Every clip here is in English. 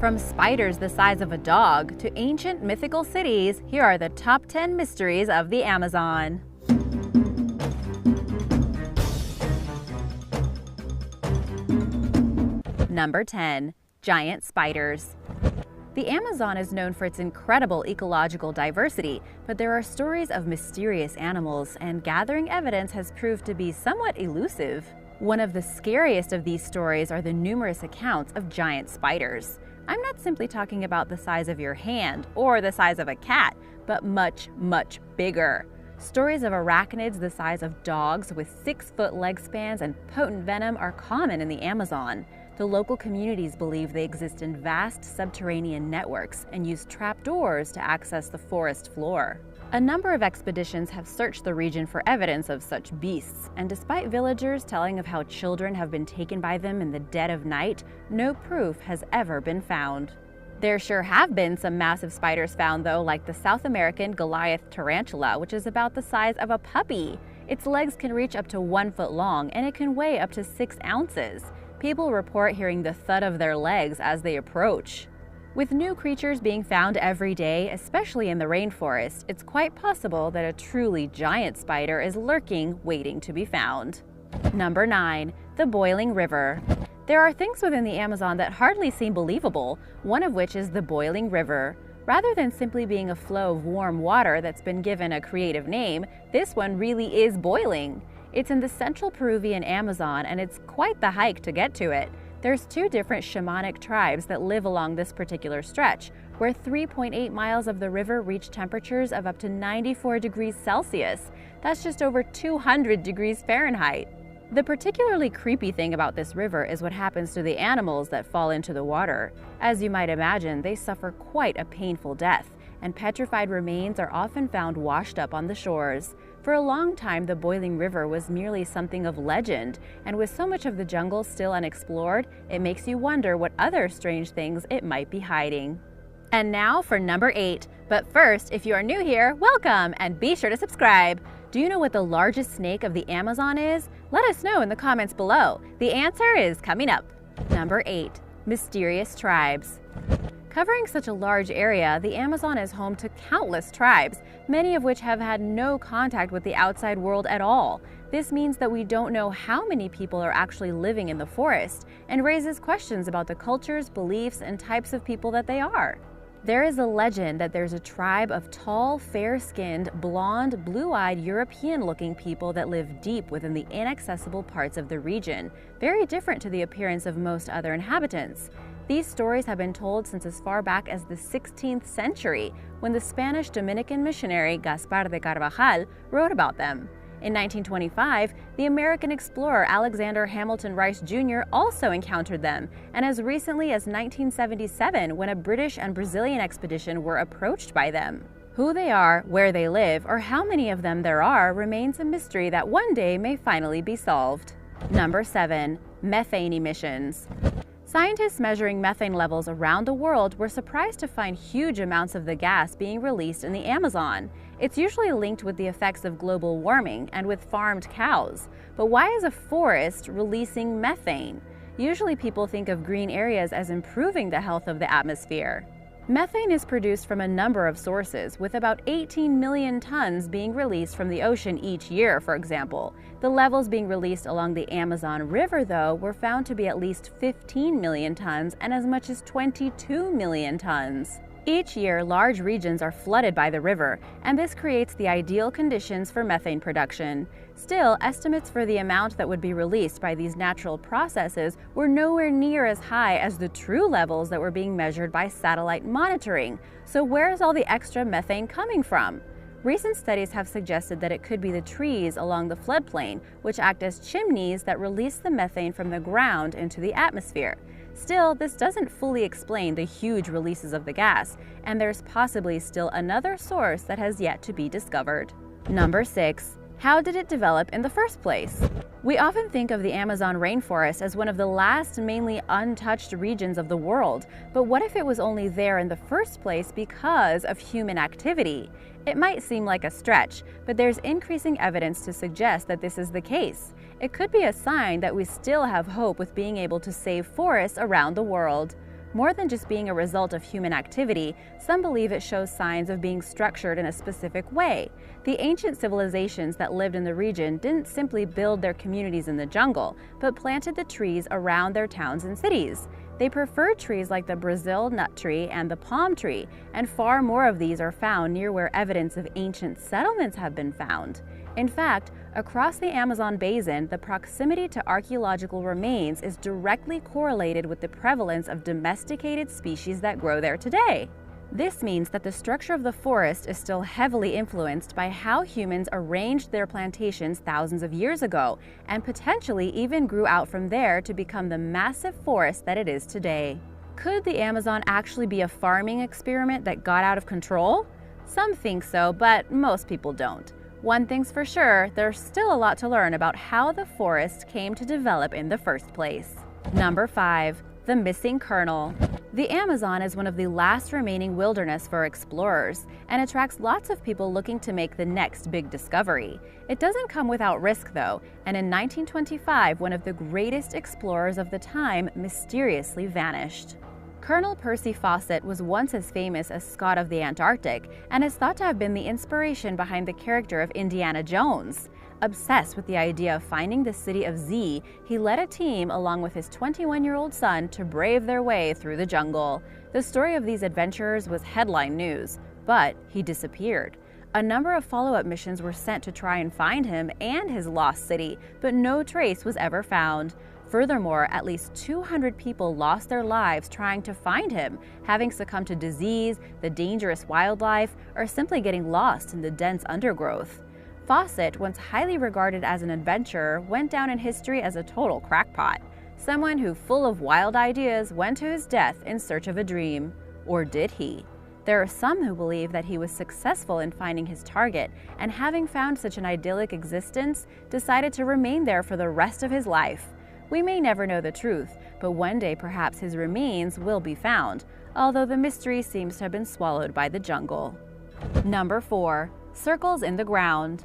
From spiders the size of a dog to ancient mythical cities, here are the top 10 mysteries of the Amazon. Number 10. Giant spiders. The Amazon is known for its incredible ecological diversity, but there are stories of mysterious animals, and gathering evidence has proved to be somewhat elusive. One of the scariest of these stories are the numerous accounts of giant spiders. I'm not simply talking about the size of your hand or the size of a cat, but much, much bigger. Stories of arachnids the size of dogs with 6-foot leg spans and potent venom are common in the Amazon. The local communities believe they exist in vast subterranean networks and use trapdoors to access the forest floor. A number of expeditions have searched the region for evidence of such beasts, and despite villagers telling of how children have been taken by them in the dead of night, no proof has ever been found. There sure have been some massive spiders found though, like the South American Goliath tarantula, which is about the size of a puppy. Its legs can reach up to 1 foot long, and it can weigh up to 6 ounces. People report hearing the thud of their legs as they approach. With new creatures being found every day, especially in the rainforest, it's quite possible that a truly giant spider is lurking, waiting to be found. Number 9. The boiling river. There are things within the Amazon that hardly seem believable, one of which is the boiling river. Rather than simply being a flow of warm water that's been given a creative name, this one really is boiling. It's in the central Peruvian Amazon, and it's quite the hike to get to it. There's 2 different shamanic tribes that live along this particular stretch, where 3.8 miles of the river reach temperatures of up to 94 degrees Celsius. That's just over 200 degrees Fahrenheit. The particularly creepy thing about this river is what happens to the animals that fall into the water. As you might imagine, they suffer quite a painful death, and petrified remains are often found washed up on the shores. For a long time, the boiling river was merely something of legend, and with so much of the jungle still unexplored, it makes you wonder what other strange things it might be hiding. And now for number 8. But first, if you are new here, welcome, and be sure to subscribe. Do you know what the largest snake of the Amazon is? Let us know in the comments below. The answer is coming up. Number 8. Mysterious tribes. Covering such a large area, the Amazon is home to countless tribes, many of which have had no contact with the outside world at all. This means that we don't know how many people are actually living in the forest, and raises questions about the cultures, beliefs, and types of people that they are. There is a legend that there's a tribe of tall, fair-skinned, blonde, blue-eyed, European-looking people that live deep within the inaccessible parts of the region, very different to the appearance of most other inhabitants. These stories have been told since as far back as the 16th century, when the Spanish Dominican missionary Gaspar de Carvajal wrote about them. In 1925, the American explorer Alexander Hamilton Rice Jr. also encountered them, and as recently as 1977, when a British and Brazilian expedition were approached by them. Who they are, where they live, or how many of them there are remains a mystery that one day may finally be solved. Number 7. Methane emissions. Scientists measuring methane levels around the world were surprised to find huge amounts of the gas being released in the Amazon. It's usually linked with the effects of global warming and with farmed cows. But why is a forest releasing methane? Usually people think of green areas as improving the health of the atmosphere. Methane is produced from a number of sources, with about 18 million tons being released from the ocean each year, for example. The levels being released along the Amazon River, though, were found to be at least 15 million tons and as much as 22 million tons. Each year, large regions are flooded by the river, and this creates the ideal conditions for methane production. Still, estimates for the amount that would be released by these natural processes were nowhere near as high as the true levels that were being measured by satellite monitoring. So where is all the extra methane coming from? Recent studies have suggested that it could be the trees along the floodplain, which act as chimneys that release the methane from the ground into the atmosphere. Still, this doesn't fully explain the huge releases of the gas, and there's possibly still another source that has yet to be discovered. Number 6. How did it develop in the first place? We often think of the Amazon rainforest as one of the last mainly untouched regions of the world, but what if it was only there in the first place because of human activity? It might seem like a stretch, but there's increasing evidence to suggest that this is the case. It could be a sign that we still have hope with being able to save forests around the world. More than just being a result of human activity, some believe it shows signs of being structured in a specific way. The ancient civilizations that lived in the region didn't simply build their communities in the jungle, but planted the trees around their towns and cities. They preferred trees like the Brazil nut tree and the palm tree, and far more of these are found near where evidence of ancient settlements have been found. In fact, across the Amazon basin, the proximity to archaeological remains is directly correlated with the prevalence of domesticated species that grow there today. This means that the structure of the forest is still heavily influenced by how humans arranged their plantations thousands of years ago, and potentially even grew out from there to become the massive forest that it is today. Could the Amazon actually be a farming experiment that got out of control? Some think so, but most people don't. One thing's for sure, there's still a lot to learn about how the forest came to develop in the first place. Number 5. The missing kernel. The Amazon is one of the last remaining wilderness for explorers and attracts lots of people looking to make the next big discovery. It doesn't come without risk though, and in 1925, one of the greatest explorers of the time mysteriously vanished. Colonel Percy Fawcett was once as famous as Scott of the Antarctic and is thought to have been the inspiration behind the character of Indiana Jones. Obsessed with the idea of finding the city of Z, he led a team along with his 21-year-old son to brave their way through the jungle. The story of these adventurers was headline news, but he disappeared. A number of follow-up missions were sent to try and find him and his lost city, but no trace was ever found. Furthermore, at least 200 people lost their lives trying to find him, having succumbed to disease, the dangerous wildlife, or simply getting lost in the dense undergrowth. Fawcett, once highly regarded as an adventurer, went down in history as a total crackpot. Someone who, full of wild ideas, went to his death in search of a dream. Or did he? There are some who believe that he was successful in finding his target, and having found such an idyllic existence, decided to remain there for the rest of his life. We may never know the truth, but one day perhaps his remains will be found, although the mystery seems to have been swallowed by the jungle. Number 4. Circles in the ground.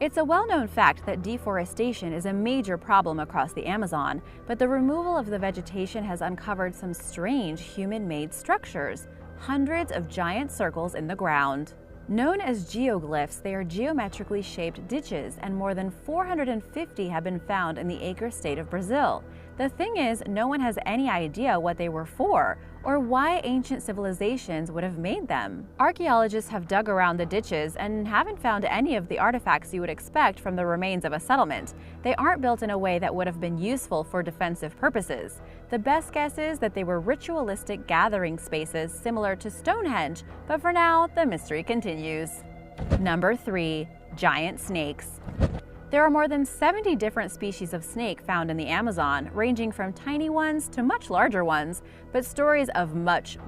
It's a well-known fact that deforestation is a major problem across the Amazon, but the removal of the vegetation has uncovered some strange human-made structures, hundreds of giant circles in the ground. Known as geoglyphs, they are geometrically shaped ditches, and more than 450 have been found in the Acre state of Brazil. The thing is, no one has any idea what they were for, or why ancient civilizations would have made them. Archaeologists have dug around the ditches and haven't found any of the artifacts you would expect from the remains of a settlement. They aren't built in a way that would have been useful for defensive purposes. The best guess is that they were ritualistic gathering spaces similar to Stonehenge, but for now, the mystery continues. Number 3. Giant snakes. There are more than 70 different species of snake found in the Amazon, ranging from tiny ones to much larger ones, but stories of much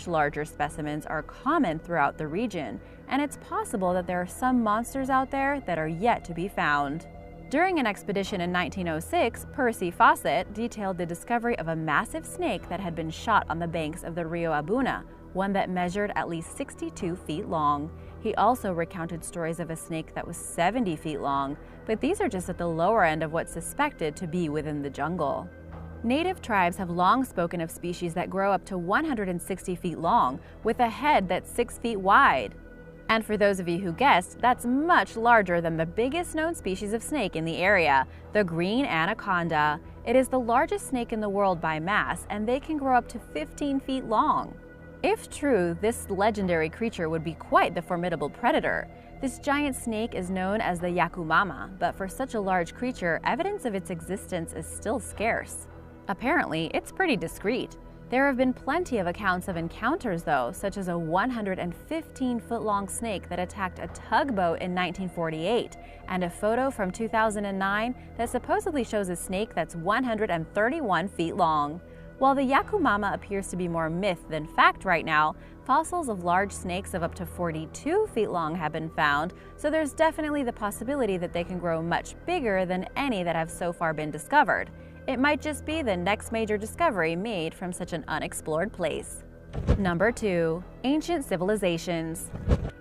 larger specimens are common throughout the region, and it's possible that there are some monsters out there that are yet to be found. During an expedition in 1906, Percy Fawcett detailed the discovery of a massive snake that had been shot on the banks of the Rio Abuna, one that measured at least 62 feet long. He also recounted stories of a snake that was 70 feet long, but these are just at the lower end of what's suspected to be within the jungle. Native tribes have long spoken of species that grow up to 160 feet long, with a head that's 6 feet wide. And for those of you who guessed, that's much larger than the biggest known species of snake in the area, the green anaconda. It is the largest snake in the world by mass, and they can grow up to 15 feet long. If true, this legendary creature would be quite the formidable predator. This giant snake is known as the Yakumama, but for such a large creature, evidence of its existence is still scarce. Apparently, it's pretty discreet. There have been plenty of accounts of encounters though, such as a 115-foot-long snake that attacked a tugboat in 1948, and a photo from 2009 that supposedly shows a snake that's 131 feet long. While the Yakumama appears to be more myth than fact right now, fossils of large snakes of up to 42 feet long have been found, so there's definitely the possibility that they can grow much bigger than any that have so far been discovered. It might just be the next major discovery made from such an unexplored place. Number 2. Ancient civilizations.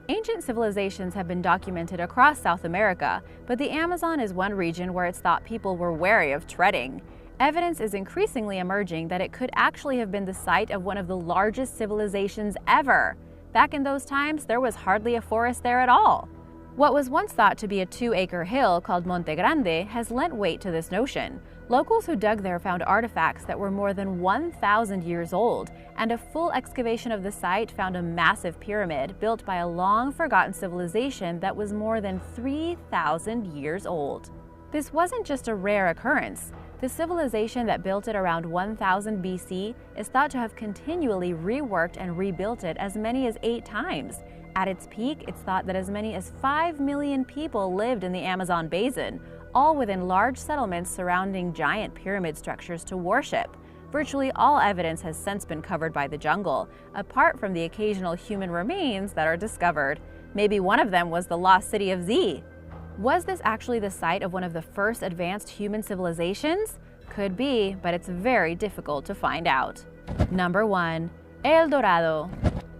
Ancient civilizations have been documented across South America, but the Amazon is one region where it's thought people were wary of treading. Evidence is increasingly emerging that it could actually have been the site of one of the largest civilizations ever. Back in those times, there was hardly a forest there at all. What was once thought to be a 2-acre hill called Monte Grande has lent weight to this notion. Locals who dug there found artifacts that were more than 1,000 years old, and a full excavation of the site found a massive pyramid built by a long-forgotten civilization that was more than 3,000 years old. This wasn't just a rare occurrence. The civilization that built it around 1000 BC is thought to have continually reworked and rebuilt it as many as 8 times. At its peak, it's thought that as many as 5 million people lived in the Amazon basin, all within large settlements surrounding giant pyramid structures to worship. Virtually all evidence has since been covered by the jungle, apart from the occasional human remains that are discovered. Maybe one of them was the lost city of Z. Was this actually the site of one of the first advanced human civilizations? Could be, but it's very difficult to find out. Number 1. El Dorado.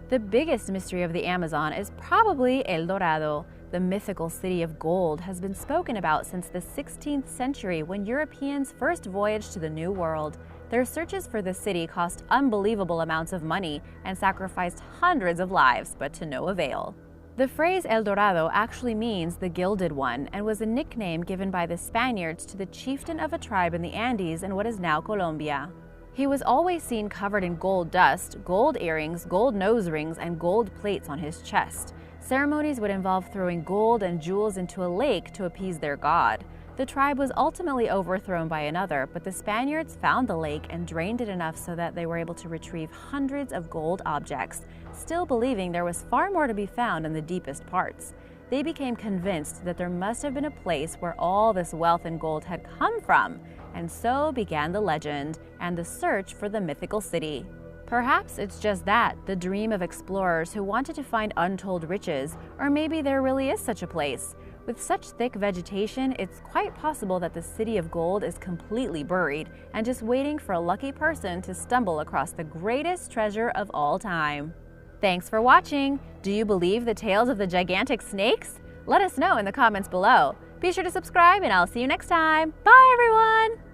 The biggest mystery of the Amazon is probably El Dorado. The mythical city of gold has been spoken about since the 16th century when Europeans first voyaged to the New World. Their searches for the city cost unbelievable amounts of money and sacrificed hundreds of lives, but to no avail. The phrase El Dorado actually means the Gilded One and was a nickname given by the Spaniards to the chieftain of a tribe in the Andes in what is now Colombia. He was always seen covered in gold dust, gold earrings, gold nose rings, and gold plates on his chest. Ceremonies would involve throwing gold and jewels into a lake to appease their god. The tribe was ultimately overthrown by another, but the Spaniards found the lake and drained it enough so that they were able to retrieve hundreds of gold objects, still believing there was far more to be found in the deepest parts. They became convinced that there must have been a place where all this wealth and gold had come from, and so began the legend and the search for the mythical city. Perhaps it's just that, the dream of explorers who wanted to find untold riches, or maybe there really is such a place. With such thick vegetation, it's quite possible that the City of Gold is completely buried and just waiting for a lucky person to stumble across the greatest treasure of all time. Thanks for watching! Do you believe the tales of the gigantic snakes? Let us know in the comments below. Be sure to subscribe and I'll see you next time. Bye everyone!